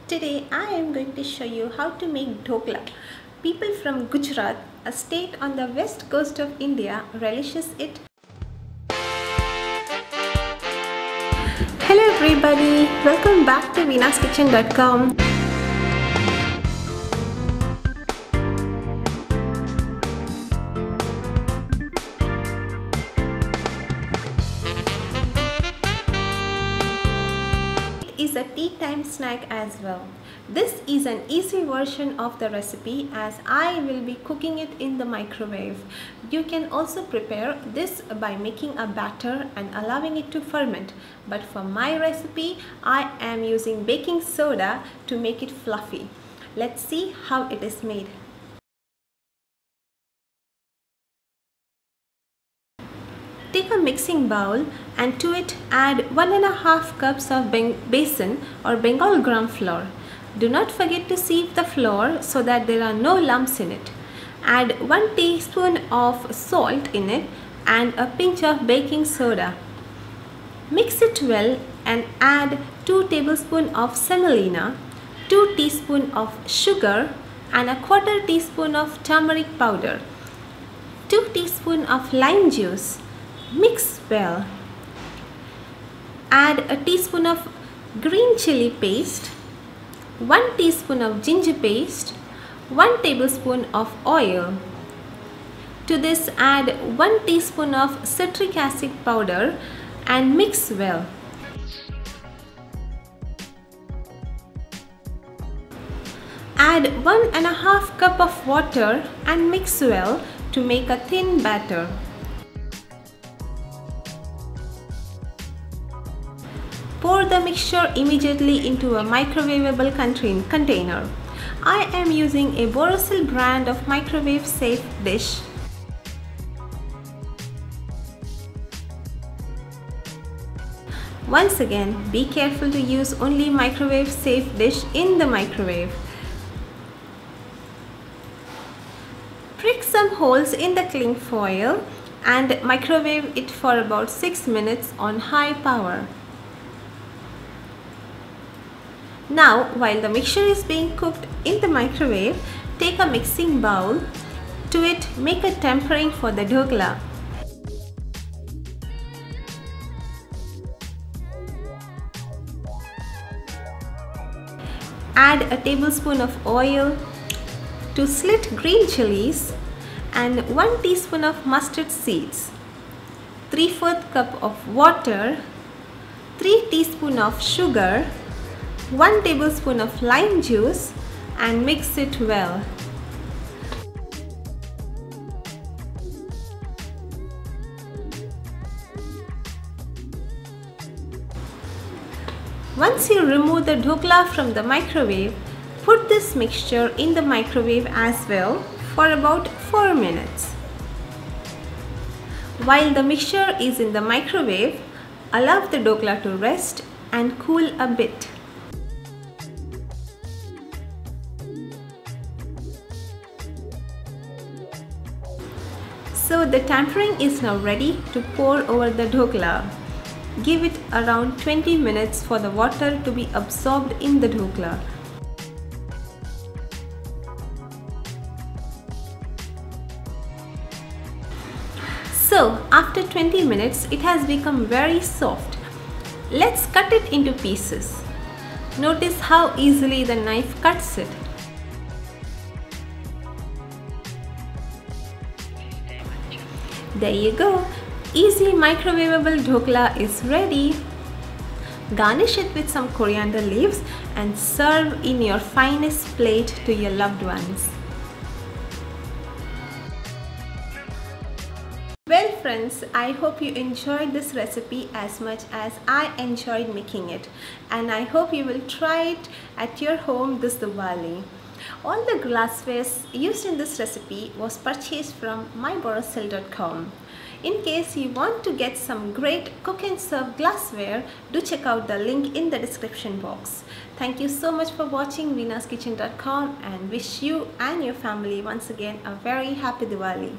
Today I am going to show you how to make dhokla. People from Gujrat, a state on the west coast of India, relishes it. Hello everybody, welcome back to venaskitchen.com. Is a tea time snack as well. This is an easy version of the recipe as I will be cooking it in the microwave. You can also prepare this by making a batter and allowing it to ferment. But for my recipe, I am using baking soda to make it fluffy. Let's see how it is made. Take a mixing bowl and to it add 1.5 cups of besan or Bengal gram flour. Do not forget to sieve the flour so that there are no lumps in it. Add 1 teaspoon of salt in it and a pinch of baking soda. Mix it well and add 2 tablespoons of semolina, 2 teaspoons of sugar and a 1/4 teaspoon of turmeric powder, 2 teaspoons of lime juice. Mix well. Add a teaspoon of green chili paste, 1 teaspoon of ginger paste, 1 tablespoon of oil. To this add 1 teaspoon of citric acid powder and mix well. Add 1.5 cup of water and mix well to make a thin batter. Pour the mixture immediately into a microwavable container. I am using a Borosil brand of microwave safe dish. Once again, be careful to use only microwave safe dish in the microwave. Prick some holes in the cling foil and microwave it for about 6 minutes on high power. Now, while the mixture is being cooked in the microwave, take a mixing bowl. To it, make a tempering for the dhokla. Add a tablespoon of oil, 2 slit green chilies and 1 teaspoon of mustard seeds, 3/4 cup of water, 3 teaspoons of sugar, 1 tablespoon of lime juice and mix it well. Once you remove the dhokla from the microwave, put this mixture in the microwave as well for about 4 minutes. While the mixture is in the microwave, allow the dhokla to rest and cool a bit. So the tempering is now ready to pour over the dhokla. Give it around 20 minutes for the water to be absorbed in the dhokla. So after 20 minutes it has become very soft. Let's cut it into pieces. Notice how easily the knife cuts it. There you go. Easy microwavable dhokla is ready. Garnish it with some coriander leaves and serve in your finest plate to your loved ones. Well friends, I hope you enjoyed this recipe as much as I enjoyed making it, and I hope you will try it at your home this Diwali. All the glassware used in this recipe was purchased from myborosil.com. In case you want to get some great cook and serve glassware, do check out the link in the description box. Thank you so much for watching venaskitchen.com and wish you and your family once again a very happy Diwali.